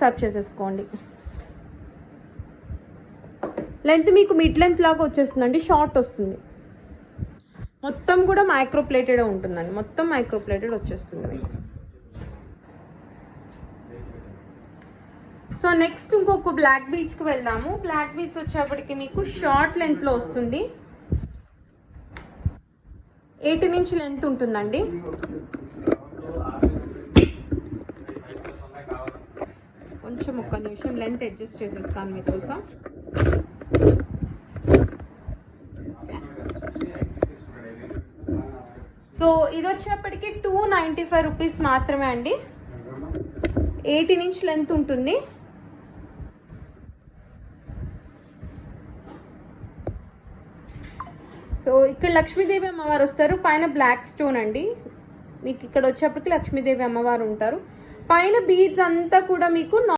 Search చేసేసుకోండి. Length మీకు mid length లాగా వచ్చేస్తుందండి, షార్ట్ వస్తుంది. మొత్తం కూడా మైక్రో ప్లేటెడ్ ఉంటుందండి, మొత్తం మైక్రో ప్లేటెడ్ వచ్చేస్తుంది మీకు. సో నెక్స్ట్ ఇంకొక బ్లాక్ బీడ్స్కి వెళ్దాము. బ్లాక్ బీడ్స్ వచ్చేప్పటికి మీకు షార్ట్ లెంత్లో వస్తుంది, 18 ఇంచ్ లెంత్ ఉంటుందండి. కొంచెం ఒక్క నిమిషం లెంత్ అడ్జస్ట్ చేసేస్తాను మీకోసం. సో ఇది వచ్చేప్పటికి 295 రూపీస్ మాత్రమే అండి. 18 ఇంచ్ లెంత్ ఉంటుంది. సో ఇక్కడ లక్ష్మీదేవి అమ్మవారు వస్తారు, పైన బ్లాక్ స్టోన్ అండి. మీకు ఇక్కడ వచ్చేప్పటికి లక్ష్మీదేవి అమ్మవారు ఉంటారు. పైన బీడ్స్ అంతా కూడా మీకు